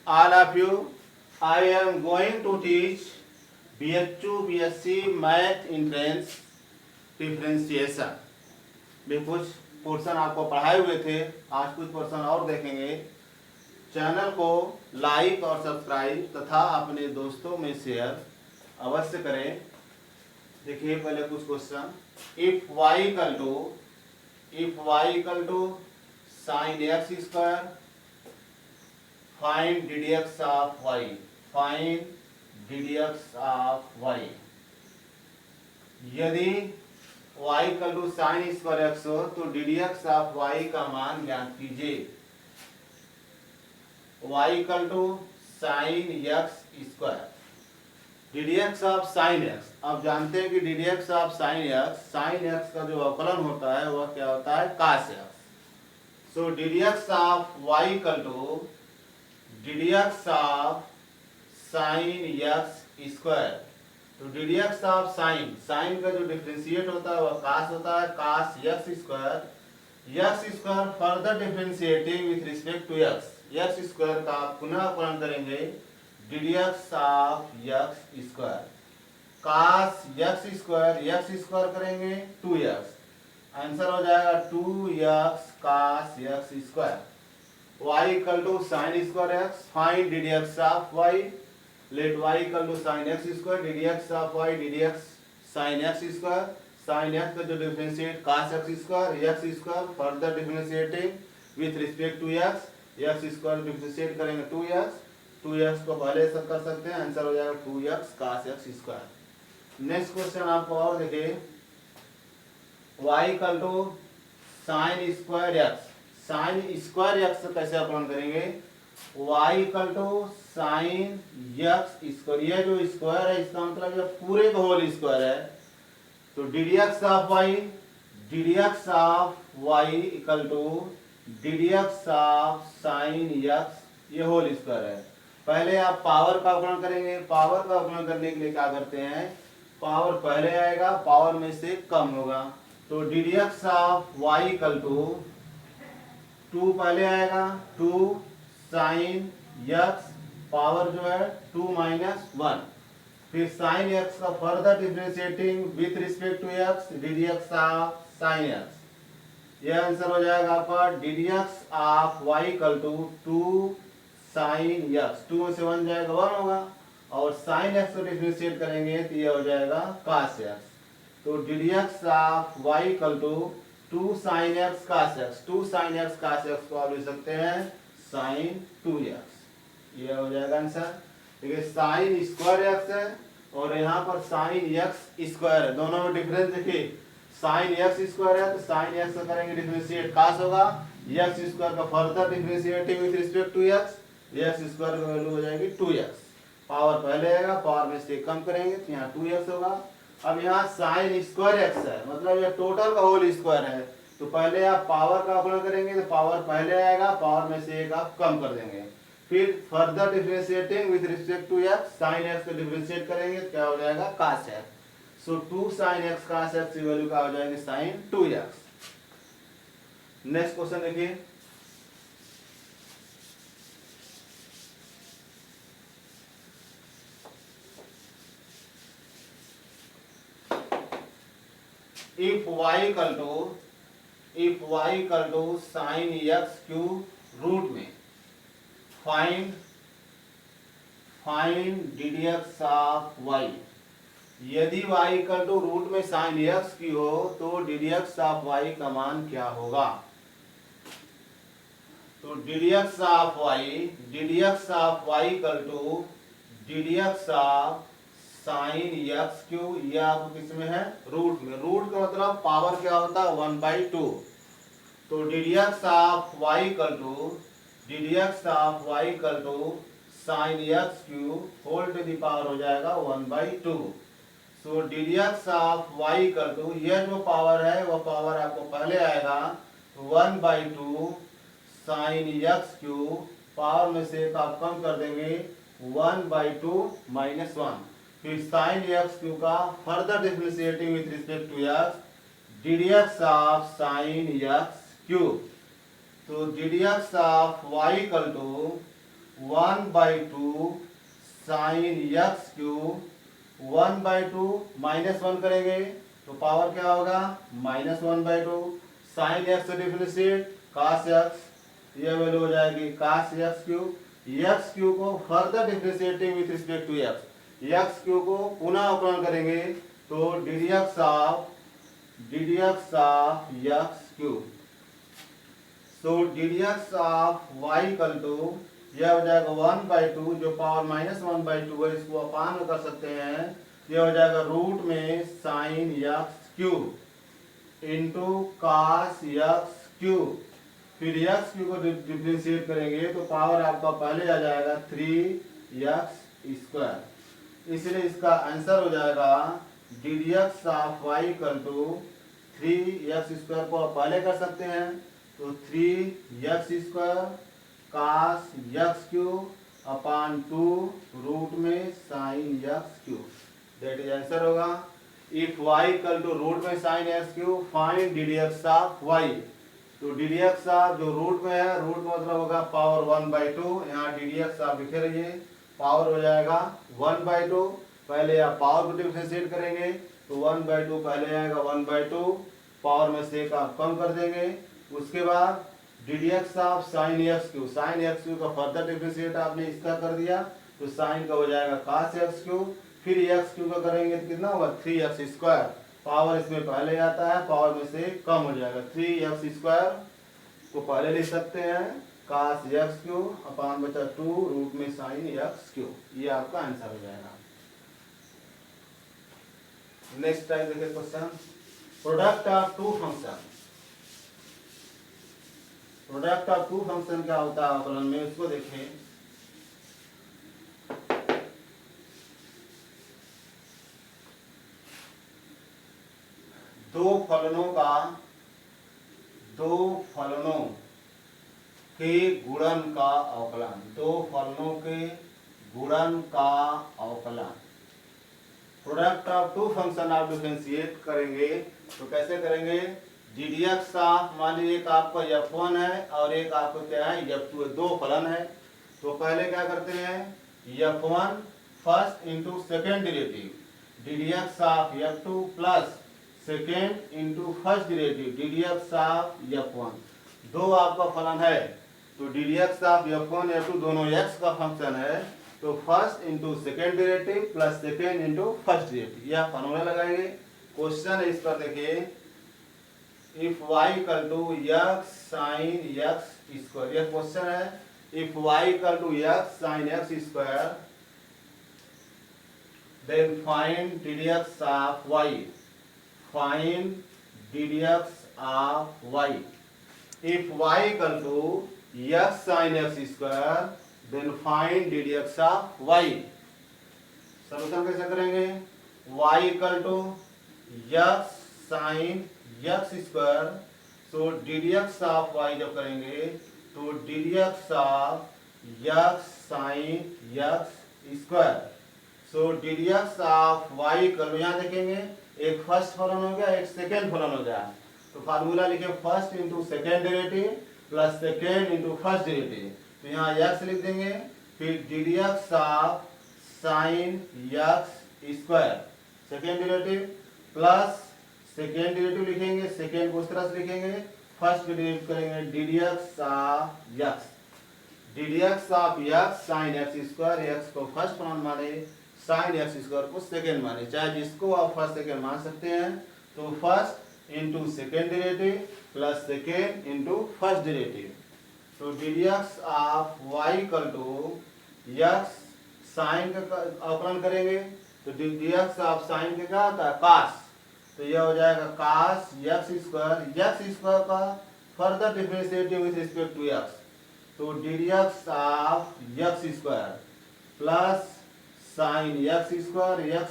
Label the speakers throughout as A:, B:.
A: all of you. I am going to teach BH2 BSc Math Entrance differentiation भी कुछ portion आपको पढ़ाए हुए थे। आज कुछ पोर्शन और देखेंगे। चैनल को लाइक और सब्सक्राइब तथा अपने दोस्तों में शेयर अवश्य करें। देखिए पहले कुछ question. If y equal to sine x square find ddx of y। Find ddx of y। यदि y equal to sine square x हो तो ddx ऑफ y का मान ज्ञात कीजिए। y equal to sine x square ddx of sine x. अब जानते हैं कि ddx ऑफ साइन एक्स का जो अवकलन होता है वह क्या होता है, cos x। So ddx of y equal to ddx of sine x square. तो ddx ऑफ साइन का जो डिफरेंशिएट होता है वह cos होता है, cos x square further differentiating with respect to x square का पुनः अवकलन करेंगे ddx of x square. cos x square करेंगे 2x, आंसर हो जाएगा 2x cos x square. y equal to sine square x find ddx of y। Let y equal to sine x square ddx of y ddx sine x square. Sine x का जो differentiate cos x square further differentiating with respect to x square differentiate करेंगे 2x को पहले सब कर सकते हैं, answer हो जाएगा 2x cos x square. Next question आपको और देखिए। y equal to sine square x। Sine square x कैसे अवकलन करेंगे, y equal to sine x square. ये जो स्क्वायर है इसका मतलब ये पूरे का होल स्क्वायर है। तो ddx of y equal to ddx of sine x ये होल स्क्वायर है। पहले आप पावर का अवकलन करेंगे। पावर का अवकलन करने के लिए क्या करते हैं, पावर पहले आएगा, पावर में से कम होगा। तो ddx of y equal to 2 पहले आएगा, 2 साइन x पावर जो है 2 माइनस 1, फिर साइन x का further differentiating with respect to x ddx of sine x। यह आंसर हो जाएगा आपका ddx of y equal to 2 sine x। 2 में से 1 जाएगा 1 होगा, और साइन x को डिफरेंशिएट करेंगे तो यह हो जाएगा cos x। तो ddx of y equal to 2 sine x cos x। 2 sine x cos x को आप लिख सकते हैं साइन 2x। यह हो जाएगा आंसर। देखिए साइन स्क्वायर x है और यहाँ पर साइन x स्क्वायर है, दोनों में डिफरेंस देखिए। साइन x स्क्वायर है तो साइन x का करेंगे डिफरेंशिएट cos होगा, x स्क्वायर का further differentiating with respect to x square का वैल्यू हो जाएगी 2x। पावर पहले आएगा, पावर में से कम करेंगे तो यहाँ 2x होगा। अब यहाँ साइन स्क्वायर x है, मतलब यह टोटल का होल स्क्वायर है। तो पहले आप पावर का अवकलन करेंगे तो पावर पहले आएगा, पावर में से एक आप कम कर देंगे, फिर further differentiating with respect to x sine x को डिफरेंशिएट करेंगे तो क्या हो जाएगा cos x। So 2 sine x cos x की वैल्यू क्या हो जाएगी साइन 2x। नेक्स्ट क्वेश्चन देखिए। if y equal to sine x cube root में फाइंड ddx ऑफ y। यदि y इक्वल टू रूट में साइन x की हो तो ddx ऑफ y का मान क्या होगा। तो ddx of y equal to ddx of sine x cube. यह आपको किस में है, रूट में। रूट का मतलब पावर क्या होता है 1/2। तो ddx of y equal to sine x cube whole to the power हो जाएगा 1/2। So ddx of y equal to यह जो पावर है वह पावर आपको पहले आएगा 1/2 साइन x क्यूब, पावर में से आप कम कर देंगे 1/2 माइनस 1, फिर साइन x क्यूब का further differentiating with respect to x ddx of sine x cube. तो ddx of y equal to 1/2 sine x cube 1/2 -1 करेंगे तो पावर क्या होगा -1/2 साइन एक्स से डिफरेंशिएट कास एक्स ये वैल्यू हो जाएगी कास एक्स क्यूब को further differentiating with respect to x cube को पुनः अवकलन करेंगे तो ddx of x cube so ddx of y equal to यह हो जाएगा 1/2 जो पावर -1/2 है इसको अपान में कर सकते हैं यह हो जाएगा रूट में sine x cube into cos x cube फिर एक्स क्यूब को डिफरेंशिएट करेंगे तो पावर आपका पहले आ जाएगा 3x²। इसलिए इसका आंसर हो जाएगा ddx of y equal to 3x² को आप पहले कर सकते हैं तो 3x² cos x cube upon 2 root में sine x cube that is answer होगा। If y equal to root में sine x cube find ddx of y तो ddx ऑफ जो रूट में है रूट मतलब होगा पावर 1/2 यहाँ ddx ऑफ लिखे रहिए पावर हो जाएगा 1/2 पहले आप पावर को डिफरेंशिएट करेंगे तो 1/2 पहले आएगा 1/2 पावर में से आप कम कर देंगे उसके बाद ddx of sine x cube का फर्दर डिफरेंशिएट आपने इसका कर दिया तो साइन का हो जाएगा कास एक्स क्यूब फिर एक्स क्यूब का करेंगे तो कितना होगा 3x² पावर इसमें पहले आता है पावर में से कम हो जाएगा 3x² को पहले लिख सकते हैं कास एक्स क्यूब अपान बचा 2 रूट में साइन एक्स क्यूब ये आपका आंसर हो जाएगा। नेक्स्ट टाइप देखिए question product of two function क्या होता है अवकलन में उसको देखें। दो फलनों के गुणन का अवकलन प्रोडक्ट ऑफ टू फंक्शन आप डिफरेंशिएट करेंगे तो कैसे करेंगे ddx ऑफ मान लीजिए एक आपका f1 है और एक आपका क्या है f2 है दो फलन है तो पहले क्या करते हैं f1 first into second derivative ddx of f2 plus second into first derivative ddx of f1 दो आपका फलन है तो ddx ऑफ f1 f2 दोनों x का फंक्शन है तो first into second derivative plus second into first derivative यह फॉर्मूला लगाएंगे। क्वेश्चन इस पर देखिए if y equal to x sin x² यह क्वेश्चन है if y equal to x sin x² then find ddx of y if y equal to x sin x² then find ddx of y solution कैसे करेंगे y equal to x sin x² so ddx of y जब करेंगे तो ddx of x sin x² so ddx of y equal यहाँ देखेंगे एक first फलन हो गया एक सेकेंड फलन हो गया तो फार्मूला लिखे first into second derivative plus second into first derivative तो यहाँ x लिख देंगे फिर ddx of sine x² second derivative plus second derivative लिखेंगे सेकेंड को उस तरह से लिखेंगे फर्स्ट डेरिवेटिव करेंगे ddx of x sine x² x को फर्स्ट फलन माने साइन x² को सेकेंड माने चाहे जिसको आप फर्स्ट सेकेंड मान सकते हैं तो first into second derivative plus second into first derivative तो ddx of y equal to x sine का अवकलन करेंगे तो ddx ऑफ साइन के क्या होता है कास तो यह हो जाएगा कास x² का further differentiating with respect to x तो ddx of x² plus sine x² x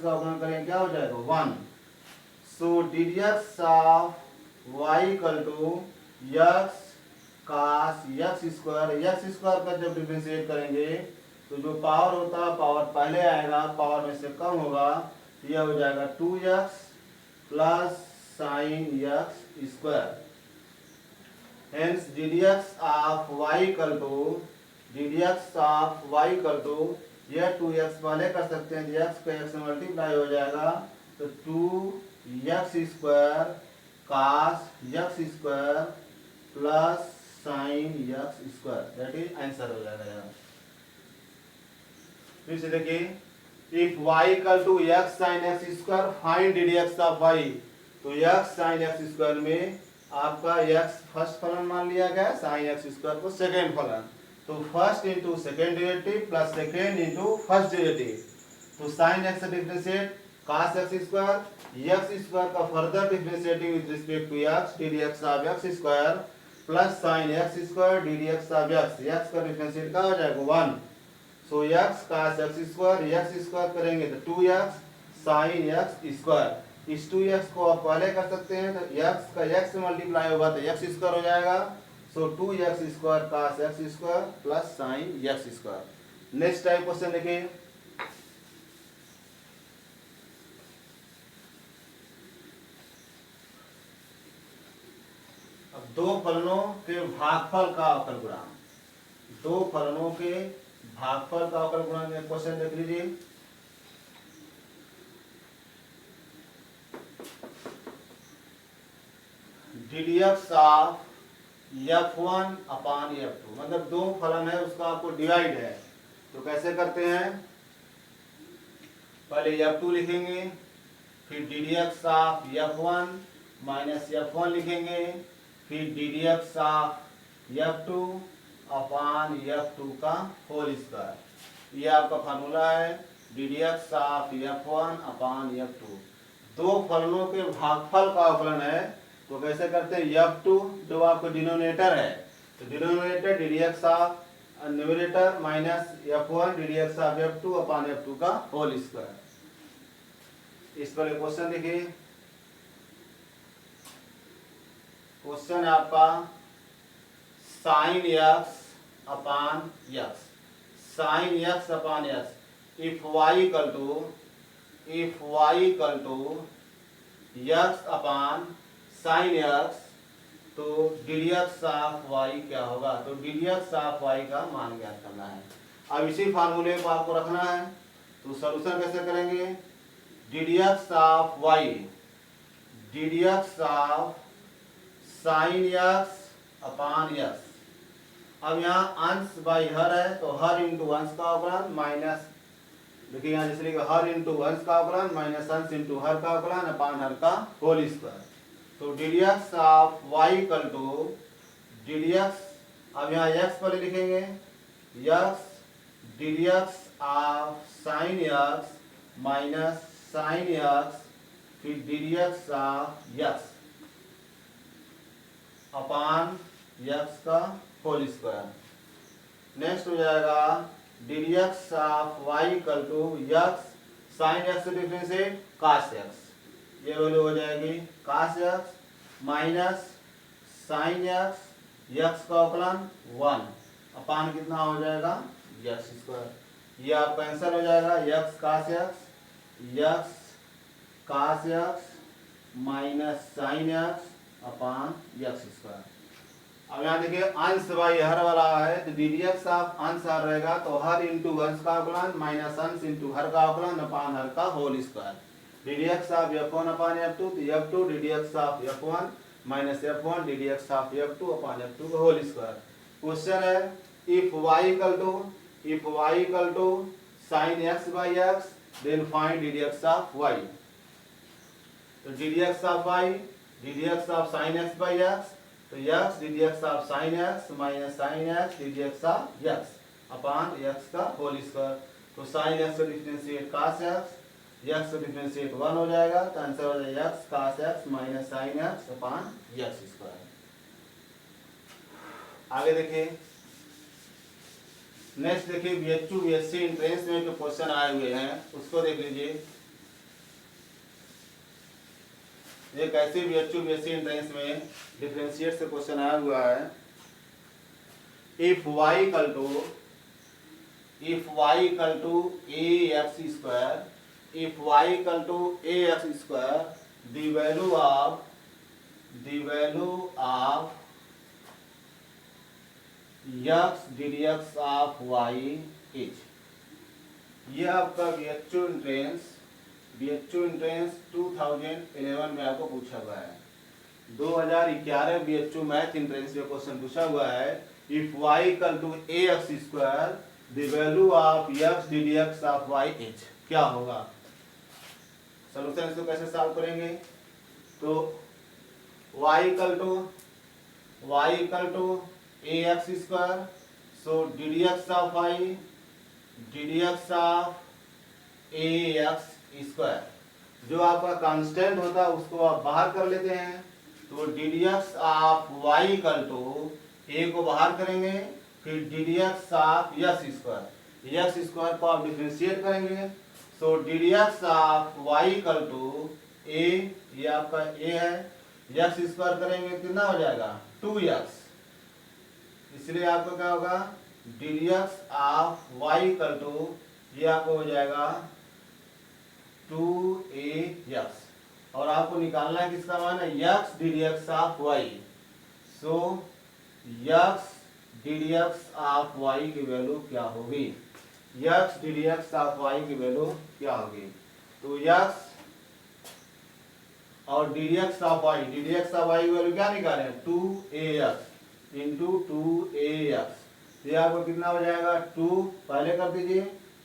A: का अवकलन करेंगे क्या हो जाएगा 1 so ddx of y equal to x cos x² का जब डिफरेंशिएट करेंगे तो जो पावर होता है पावर पहले आएगा पावर में से कम होगा यह हो जाएगा 2x plus sine x²। Hence ddx of y equal to d d x of y कर दो, यह 2x पहले कर सकते हैं, x का x से मल्टीप्लाई हो जाएगा तो 2x square cos x square plus sine x square, that is answer हो जाएगा यार। फिर से देखिए if y equal to x sin x square find d d x of y, तो x sin x स्क्वायर में आपका x फर्स्ट फलन मान लिया गया, sin x स्क्वायर को सेकेंड फलन, तो first into second derivative plus second into first derivative, तो sine x differentiate cos x square, x square का further differentiating with respect to x d d x of x square plus sine x square d d x of x का differentiate क्या हो जाएगा 1, so x cos x square करेंगे तो 2x sin x square, इस 2x को आप पहले कर सकते हैं तो x का x से मल्टीप्लाई होगा तो x स्क्वायर हो जाएगा, सो 2x square cos x square plus sin x square. Next type question देखिए, अब दो फलनों के भागफल का अवकल गुणांक, दो फलनों के भागफल का अवकल गुणांक क्वेश्चन देख लीजिए। D d x of f1 upon f2, मतलब दो फलन है उसका आपको डिवाइड है, तो कैसे करते हैं, पहले f2 लिखेंगे, फिर d d x of f1 minus f1 लिखेंगे, फिर d d x of f2 upon f2 का होल स्क्वायर, ये आपका फार्मूला है D d x of f1 upon f2। दो फलनों के भागफल का अवकलन है, तो कैसे करते हैं, f2 जो आपको डिनोमिनेटर है, तो denominator D d x of numerator minus f1 d d x of f2 upon f2 का होल स्क्वायर। इस पर क्वेश्चन देखिए, क्वेश्चन है आपका sine x upon x, sine x upon x, if y equal to x upon sine x, तो d d x of y क्या होगा, तो d d x of y का मान ज्ञात करना है। अब इसी फार्मूले को आपको रखना है, तो सॉल्यूशन कैसे करेंगे, D d x of y, d d x of sine x upon x, अब यहाँ अंश बाई हर है तो हर इंटू अंश का अवकलन माइनस, देखिए यहाँ जैसे लिखा हर इंटू अंश का अवकलन माइनस अंश इंटू हर का अवकलन अपान हर का होल स्क्वायर, तो d d x of y equal to d d x, अब यहाँ x पहले लिखेंगे, x d d x of sine x minus sine x, फिर d d x of x upon x का whole square. Next हो जाएगा d d x of y equal to x sine x differentiate cos x, ये value हो जाएगी cos x minus sine x, x का अवकलन 1 अपान कितना हो जाएगा x स्क्वायर, ये आपका आंसर हो जाएगा x cos x minus sine x upon x square. अब यहाँ देखिए अंश बाई हर वाला है, तो डी डी एक्स ऑफ अंश हर रहेगा तो हर इंटू अंश का अवकलन माइनस अंश इंटू हर का अवकलन अपान हर का whole square, d d x of f1 upon f2, तो f2 d d x of f1 minus f1 d d x of f2 upon f2 का होल स्क्वायर। क्वेश्चन है if y equal to sine x by x then find d d x of y, तो d d x of y d d x of sine x by x, तो x d d x of sine x minus sine x d d x of x upon x का whole square, तो sine x का differentiate cos x, x का differentiate 1 हो जाएगा, तो answer हो जाएगा x cos x minus sine x upon x square. आगे देखिए, नेक्स्ट देखिए BH2 BSc एंट्रेंस में जो क्वेश्चन आए हुए हैं उसको देख लीजिए। एक ऐसे BH2 BSc एंट्रेंस में डिफरेंशिएट से क्वेश्चन आया हुआ है, if y equal to ax square, if y equal to ax square, the value of x d d x of y is, ये आपका BHU एंट्रेंस 2011 में आपको पूछा हुआ है। 2011 BHU मैथ एंट्रेंस में क्वेश्चन पूछा हुआ है, if y equal to ax square the value of x d d x of y is, क्या होगा? सॉल्यूशन इसको कैसे सॉल्व करेंगे? तो y equal to ax square, so d d x of y d d x of ax square, जो आपका constant होता है उसको आप बाहर कर लेते हैं, तो d d x of y equal to a को बाहर करेंगे, फिर d d x of x square को आप डिफरेंशिएट करेंगे, so d d x of y equal to a, ये आपका a है, x स्क्वायर करेंगे कितना हो जाएगा 2x, इसलिए आपको क्या होगा d d x of y equal to, ये आपको हो जाएगा 2ax, और आपको निकालना है किसका मान है x d d x of y, so x d d x of y की वैल्यू क्या होगी, x d d x of y की वैल्यू क्या होगी? तो x और D d x of y की वैल्यू क्या निकाले 2ax इंटू 2ax, ये आपको कितना हो जाएगा 2, पहले कर दीजिए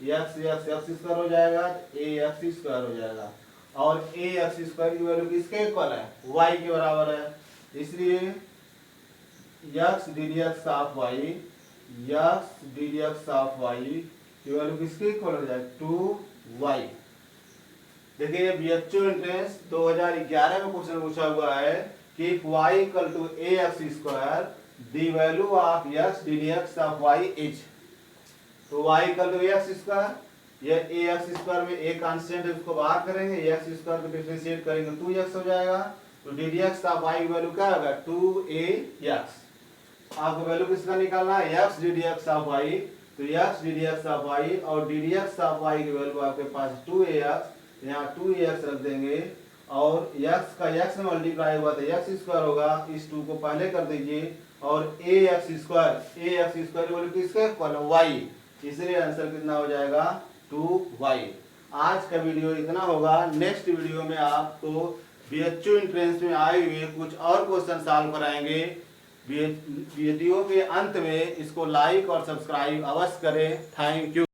A: x स्क्वायर हो जाएगा, ax स्क्वायर हो जाएगा, और ax स्क्वायर की वैल्यू किसके इक्वल है y के बराबर है, इसलिए x d d x of y की वैल्यू किसके इक्वल हो जाए 2y। देखिए BHU एंट्रेंस 2011 में क्वेश्चन पूछा हुआ है कि if y equal to ax square the value of x d d x of y is, तो y equal to ax square, ये ax स्क्वायर में a कांस्टेंट है उसको बाहर करेंगे, x स्क्वायर को डिफरेंशिएट करेंगे 2x हो जाएगा, तो d d x of y की वैल्यू क्या होगा 2ax। आपको वैल्यू किसका निकालना है x d d x of y, तो x d d x of y और D d x of y की वैल्यू आपके पास 2ax, यहाँ 2ax रख देंगे, और x का x में मल्टीप्लाई हुआ तो x स्क्वायर होगा, इस 2 को पहले कर दीजिए, और ax स्क्वायर की वैल्यू किसके इक्वल है y, इसलिए आंसर कितना हो जाएगा 2y। आज का वीडियो इतना होगा, नेक्स्ट वीडियो में आपको BHU एंट्रेंस में आए हुए कुछ और क्वेश्चन सॉल्व कराएंगे। वीडियो के अंत में इसको लाइक और सब्सक्राइब अवश्य करें। Thank you.